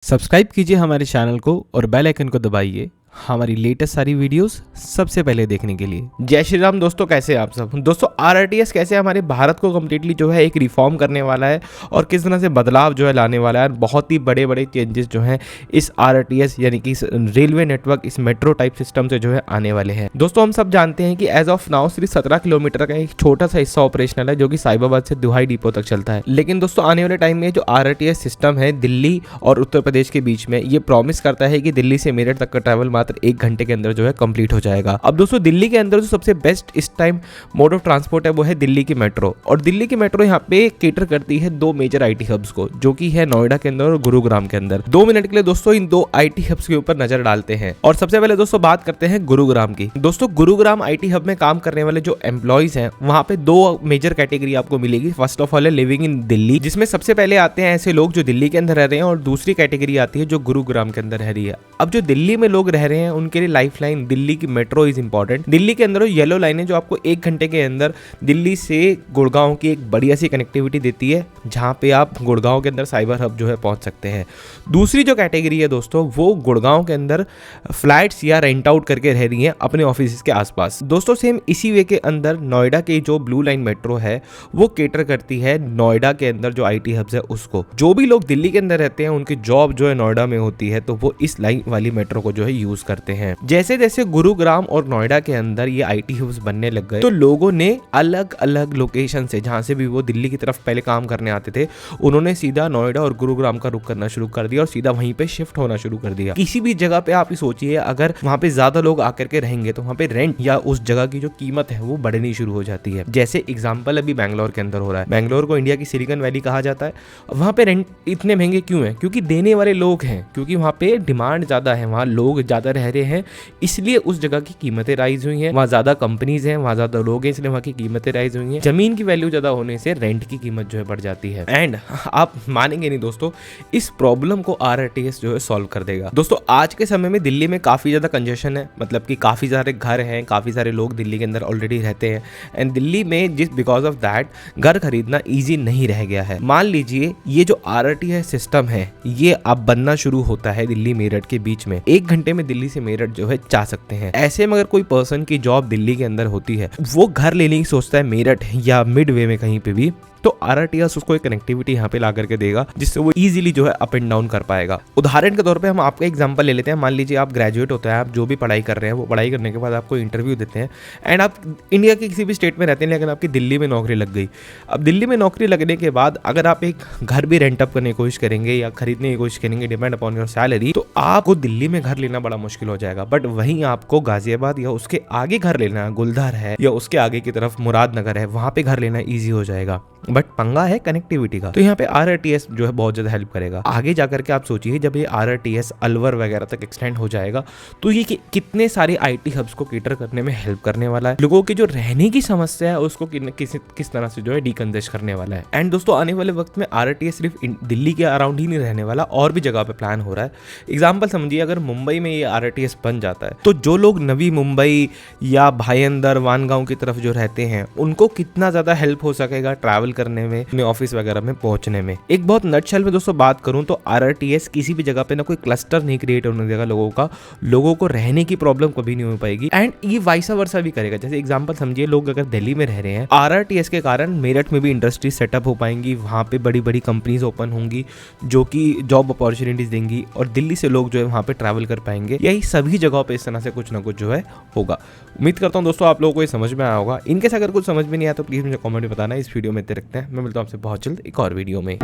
Subscribe कीजिए हमारे channel को और बेल आइकन को दबाइए हमारी लेटेस्ट सारी वीडियोस सबसे पहले देखने के लिए। जय श्री राम दोस्तों, कैसे हैं आप सब। दोस्तों आरटीएस कैसे हमारे भारत को कम्प्लीटली जो है एक रिफॉर्म करने वाला है और किस तरह से बदलाव जो है लाने वाला है। बहुत ही बड़े बड़े चेंजेस जो हैं इस आरटीएस यानी कि रेलवे नेटवर्क, इस मेट्रो टाइप सिस्टम से जो है आने वाले हैं। दोस्तों हम सब जानते हैं कि एज ऑफ नाउ सिर्फ 17 किलोमीटर का एक छोटा सा हिस्सा ऑपरेशनल है जो कि साहिबाबाद से दुहाई डिपो तक चलता है। लेकिन दोस्तों आने वाले टाइम में जो आरटीएस सिस्टम है दिल्ली और उत्तर प्रदेश के बीच में, ये प्रॉमिस करता है कि दिल्ली से मेरठ तक का ट्रैवल मात्र 1 घंटे के अंदर जो है कंप्लीट हो जाएगा। अब दोस्तों दिल्ली के अंदर जो सबसे बेस्ट इस टाइम मोड ऑफ ट्रांसपोर्ट है वो है दिल्ली की मेट्रो। और दिल्ली की मेट्रो यहाँ पे केटर करती है 2 मेजर आईटी हब्स को, जो कि है नोएडा के अंदर और गुरुग्राम के अंदर। 2 मिनट के लिए दोस्तों इन 2 आईटी हब्स के ऊपर नजर डालते हैं और सबसे पहले दोस्तों बात करते हैं गुरुग्राम की। दोस्तों गुरुग्राम आईटी हब में काम करने वाले जो एम्प्लॉइज हैं वहां पे 2 मेजर कैटेगरी आपको मिलेगी। फर्स्ट ऑफ ऑल है लिविंग इन दिल्ली, जिसमें सबसे पहले आते हैं ऐसे लोग जो दिल्ली के अंदर रह रहे हैं, और दूसरी कैटेगरी आती है जो गुरुग्राम के अंदर रह रही है। अब जो दिल्ली में लोग रह रहे हैं उनके लिए लाइफ लाइन दिल्ली की मेट्रो इज इंपॉर्टेंट। दिल्ली के अंदर येलो लाइन है जो आपको 1 घंटे के अंदर दिल्ली से गुड़गांव की एक बढ़िया सी कनेक्टिविटी देती है, जहां पे आप गुड़गांव के अंदर साइबर हब जो है पहुंच सकते हैं। दूसरी जो कैटेगरी है दोस्तों वो गुड़गांव के अंदर फ्लैट्स या रेंट आउट करके रह रही है अपने ऑफिस के आसपास। दोस्तों सेम इसी वे के अंदर नोएडा की जो ब्लू लाइन मेट्रो है वो केटर करती है नोएडा के अंदर जो आईटी हब्स है उसको। जो भी लोग दिल्ली के अंदर रहते हैं उनकी जॉब जो है नोएडा में होती है, तो वो इस लाइन वाली मेट्रो को जो है यूज करते हैं। जैसे जैसे गुरुग्राम और नोएडा के अंदर ये आईटी हब्स बनने लग गए, तो लोगों ने अलग अलग लोकेशन से, जहां से भी वो दिल्ली की तरफ पहले काम करने आते थे, उन्होंने सीधा नोएडा और गुरुग्राम का रुख करना शुरू कर दिया और सीधा वहीं पे शिफ्ट होना शुरू कर दिया। किसी भी जगह पे आप सोचिए, अगर वहां पे ज्यादा लोग आकर के रहेंगे तो वहां पे रेंट या उस जगह की जो कीमत है वो बढ़नी शुरू हो जाती है। जैसे एग्जाम्पल अभी बैंगलोर के अंदर हो रहा है। बैंगलोर को इंडिया की सिलिकॉन वैली कहा जाता है। वहां पे रेंट इतने महंगे क्यों है? क्योंकि देने वाले लोग हैं, क्योंकि वहां पे डिमांड ज्यादा है, वहां लोग ज्यादा रह रहे हैं, इसलिए उस जगह की कीमतें राइज हुई हैं। वहाँ ज्यादा कंपनीज हैं, वहाँ ज्यादा लोग हैं, इसलिए वहाँ की कीमतें राइज हुई हैं। जमीन की वैल्यू ज्यादा होने से रेंट की कीमत जो है बढ़ जाती है। एंड आप मानेंगे नहीं दोस्तों, इस प्रॉब्लम को आरटीएस जो है सॉल्व कर देगा। दोस्तों आज के समय में दिल्ली में काफी ज्यादा कंजेशन है, मतलब कि काफी सारे घर हैं, काफी सारे लोग दिल्ली के अंदर ऑलरेडी रहते हैं। एंड दिल्ली में बिकॉज ऑफ दैट घर खरीदना ईजी नहीं रह गया है। मान लीजिए ये जो आरटीएस सिस्टम है ये अब बनना शुरू होता है दिल्ली मेरठ के बीच में, 1 घंटे में दिल्ली से मेरठ जो है जा सकते हैं। ऐसे में अगर कोई पर्सन की जॉब दिल्ली के अंदर होती है, वो घर लेने की सोचता है मेरठ या मिड वे में कहीं पे भी, तो आरटीएस उसको एक कनेक्टिविटी यहाँ पे ला करके देगा जिससे वो इजीली जो है अप एंड डाउन कर पाएगा। उदाहरण के तौर पे हम आपका एग्जांपल ले लेते हैं। मान लीजिए आप ग्रेजुएट होता है, आप जो भी पढ़ाई कर रहे हैं वो पढ़ाई करने के बाद आपको इंटरव्यू देते हैं एंड आप इंडिया के किसी भी स्टेट में रहते हैं, लेकिन आपकी दिल्ली में नौकरी लग गई। अब दिल्ली में नौकरी लगने के बाद अगर आप एक घर भी रेंट अप करने की कोशिश करेंगे या खरीदने की कोशिश करेंगे डिपेंड अपॉन योर सैलरी, तो आपको दिल्ली में घर लेना बड़ा मुश्किल हो जाएगा। बट वहीं आपको गाजियाबाद या उसके आगे घर लेना, गुलदार है या उसके आगे की तरफ मुरादनगर है, वहां पे घर लेना ईजी हो जाएगा। बट पंगा है कनेक्टिविटी का, तो यहाँ पे आरटीएस जो है बहुत ज्यादा हेल्प करेगा। आगे जाकर के आप सोचिए जब ये आरटीएस अलवर वगैरह तक एक्सटेंड हो जाएगा तो ये कितने सारे आईटी हब्स को केटर करने में हेल्प करने वाला है। लोगों की जो रहने की समस्या है उसको किस तरह से जो है डिकंजेस्ट करने वाला है। एंड दोस्तों आने वाले वक्त में आरटीएस सिर्फ दिल्ली के अराउंड ही नहीं रहने वाला, और भी जगह पे प्लान हो रहा है। एग्जाम्पल समझिए, अगर मुंबई में ये आरटीएस बन जाता है तो जो लोग नवी मुंबई या भाईंदर वानगांव की तरफ जो रहते हैं उनको कितना ज्यादा हेल्प हो सकेगा ट्रैवल करने में, अपने ऑफिस वगैरह में पहुंचने में। एक बहुत नटशेल में दोस्तों बात करूं तो आरटीएस किसी भी जगह पे ना कोई क्लस्टर नहीं क्रिएट होने देगा लोगों को रहने की प्रॉब्लम कभी नहीं हो पाएगी। एंड ये वाइसा वर्सा भी करेगा। जैसे एग्जांपल समझिए, लोग अगर दिल्ली में रह रहे हैं, आरटीएस के कारण मेरठ में भी इंडस्ट्री सेटअप हो पाएंगी, वहां पे बड़ी बड़ी कंपनीज ओपन होंगी जो कि जॉब अपॉर्चुनिटीज देंगी और दिल्ली से लोग जो है वहां पे ट्रैवल कर पाएंगे। यही सभी जगहों पे इस तरह से कुछ ना कुछ जो है होगा। उम्मीद करता हूं दोस्तों आप लोगों को ये समझ में आया होगा। इनकेस अगर कुछ समझ में नहीं आया तो प्लीज मुझे कमेंट में बताना। इस वीडियो में रखते हैं, मैं मिलता हूं आपसे बहुत जल्द एक और वीडियो में।